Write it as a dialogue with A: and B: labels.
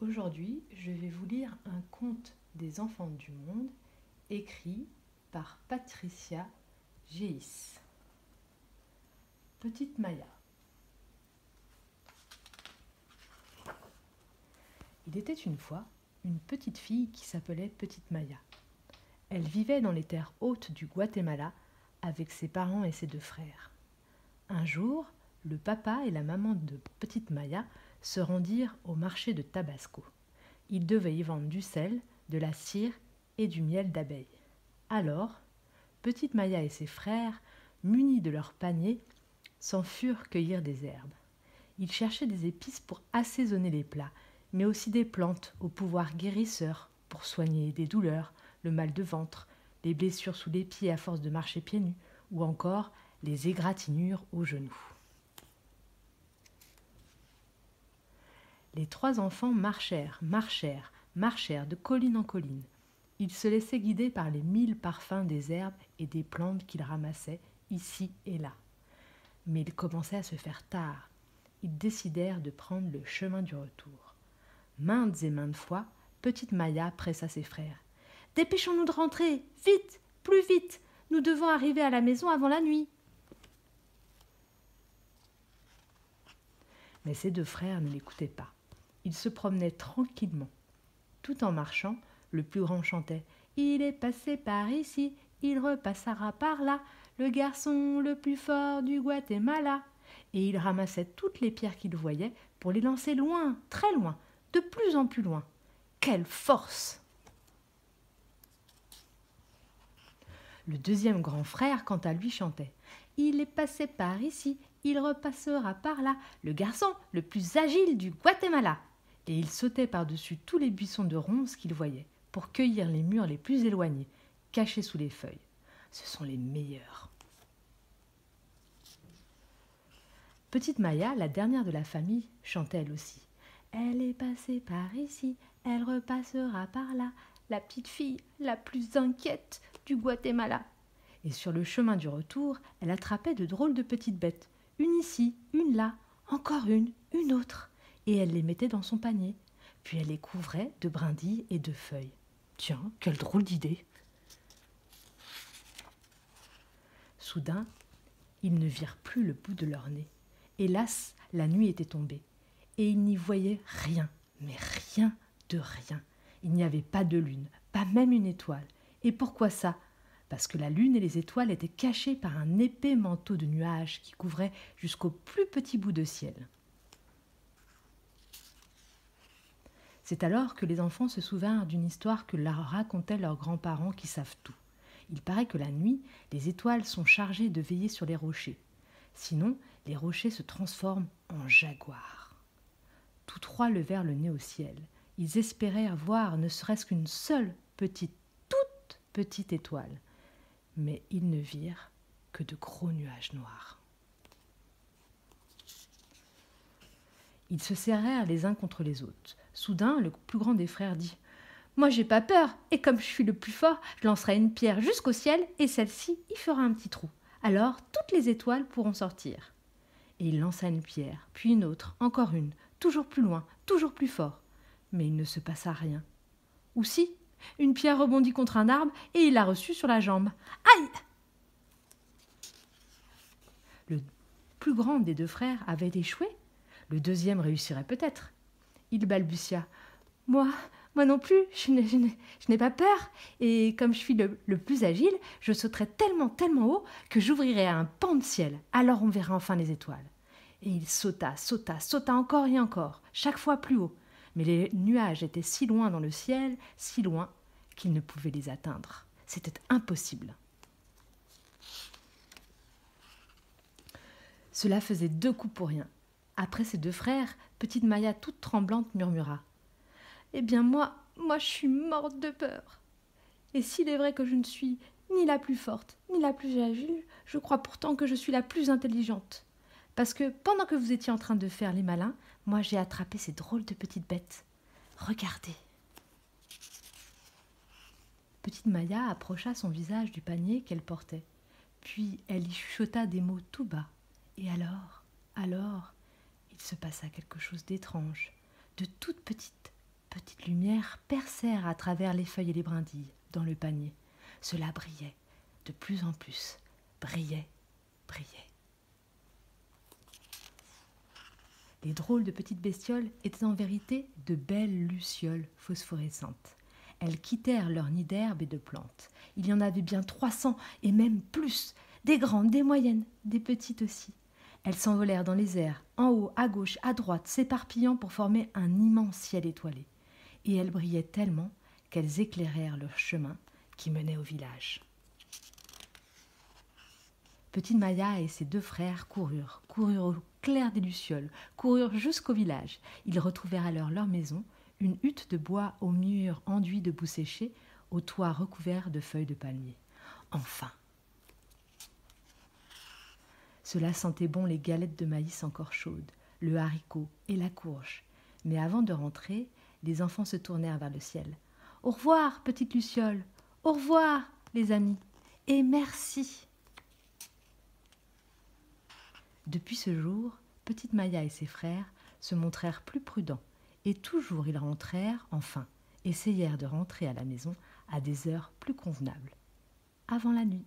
A: Aujourd'hui, je vais vous lire un conte des enfants du monde écrit par Patricia Geis. Petite Maya. Il était une fois une petite fille qui s'appelait Petite Maya. Elle vivait dans les terres hautes du Guatemala avec ses parents et ses deux frères. Un jour, le papa et la maman de Petite Maya se rendirent au marché de Tabasco. Ils devaient y vendre du sel, de la cire et du miel d'abeille. Alors, Petite Maya et ses frères, munis de leurs paniers, s'en furent cueillir des herbes. Ils cherchaient des épices pour assaisonner les plats, mais aussi des plantes au pouvoir guérisseur pour soigner des douleurs, le mal de ventre, les blessures sous les pieds à force de marcher pieds nus, ou encore les égratignures aux genoux. Les trois enfants marchèrent de colline en colline. Ils se laissaient guider par les 1000 parfums des herbes et des plantes qu'ils ramassaient ici et là. Mais il commençait à se faire tard. Ils décidèrent de prendre le chemin du retour. Maintes et maintes fois, Petite Maya pressa ses frères. « Dépêchons-nous de rentrer, vite, plus vite, nous devons arriver à la maison avant la nuit. » Mais ses deux frères ne l'écoutaient pas. Ils se promenaient tranquillement. Tout en marchant, le plus grand chantait « Il est passé par ici, il repassera par là, le garçon le plus fort du Guatemala. » Et il ramassait toutes les pierres qu'il voyait pour les lancer loin, très loin, de plus en plus loin. Quelle force! Le deuxième grand frère, quant à lui, chantait « Il est passé par ici, il repassera par là, le garçon le plus agile du Guatemala. » Et il sautait par-dessus tous les buissons de ronces qu'il voyait pour cueillir les mûres les plus éloignées, cachées sous les feuilles. Ce sont les meilleurs. Petite Maya, la dernière de la famille, chantait elle aussi. « Elle est passée par ici, elle repassera par là, la petite fille la plus inquiète du Guatemala. » Et sur le chemin du retour, elle attrapait de drôles de petites bêtes, une ici, une là, encore une autre, et elle les mettait dans son panier. Puis elle les couvrait de brindilles et de feuilles. Tiens, quelle drôle d'idée! Soudain, ils ne virent plus le bout de leur nez. Hélas, la nuit était tombée, et ils n'y voyaient rien, mais rien de rien. Il n'y avait pas de lune, pas même une étoile. Et pourquoi ça? Parce que la lune et les étoiles étaient cachées par un épais manteau de nuages qui couvrait jusqu'au plus petit bout de ciel. C'est alors que les enfants se souvinrent d'une histoire que leur racontaient leurs grands-parents qui savent tout. Il paraît que la nuit, les étoiles sont chargées de veiller sur les rochers. Sinon, les rochers se transforment en jaguars. Tous trois levèrent le nez au ciel. Ils espérèrent voir ne serait-ce qu'une seule petite, toute petite étoile. Mais ils ne virent que de gros nuages noirs. Ils se serrèrent les uns contre les autres. Soudain, le plus grand des frères dit « Moi, j'ai pas peur, et comme je suis le plus fort, je lancerai une pierre jusqu'au ciel, et celle-ci y fera un petit trou. Alors, toutes les étoiles pourront sortir. » Et il lança une pierre, puis une autre, encore une, toujours plus loin, toujours plus fort. Mais il ne se passa rien. Ou si, une pierre rebondit contre un arbre, et il la reçut sur la jambe. Aïe! Le plus grand des deux frères avait échoué. Le deuxième réussirait peut-être. Il balbutia. Moi non plus, je n'ai pas peur. Et comme je suis le plus agile, je sauterai tellement haut que j'ouvrirai un pan de ciel. Alors on verra enfin les étoiles. Et il sauta encore et encore, chaque fois plus haut. Mais les nuages étaient si loin dans le ciel, si loin, qu'il ne pouvait les atteindre. C'était impossible. Cela faisait 2 coups pour rien. Après ses 2 frères, Petite Maya, toute tremblante, murmura « Eh bien moi, je suis morte de peur. Et s'il est vrai que je ne suis ni la plus forte, ni la plus agile, je crois pourtant que je suis la plus intelligente. Parce que pendant que vous étiez en train de faire les malins, moi j'ai attrapé ces drôles de petites bêtes. Regardez. » Petite Maya approcha son visage du panier qu'elle portait. Puis elle y chuchota des mots tout bas. Et alors, il se passa quelque chose d'étrange. De toutes petites, petites lumières percèrent à travers les feuilles et les brindilles dans le panier. Cela brillait de plus en plus, brillait, brillait. Les drôles de petites bestioles étaient en vérité de belles lucioles phosphorescentes. Elles quittèrent leur nid d'herbe et de plantes. Il y en avait bien 300 et même plus, des grandes, des moyennes, des petites aussi. Elles s'envolèrent dans les airs, en haut, à gauche, à droite, s'éparpillant pour former un immense ciel étoilé. Et elles brillaient tellement qu'elles éclairèrent leur chemin qui menait au village. Petite Maya et ses 2 frères coururent au clair des lucioles, coururent jusqu'au village. Ils retrouvèrent alors leur maison, une hutte de bois aux murs enduits de boue séchée, au toit recouvert de feuilles de palmier. Enfin! Cela sentait bon les galettes de maïs encore chaudes, le haricot et la courge. Mais avant de rentrer, les enfants se tournèrent vers le ciel. « Au revoir, petite luciole! Au revoir, les amis! Et merci !» Depuis ce jour, petite Maya et ses frères se montrèrent plus prudents, et toujours ils rentrèrent, enfin, essayèrent de rentrer à la maison à des heures plus convenables, avant la nuit.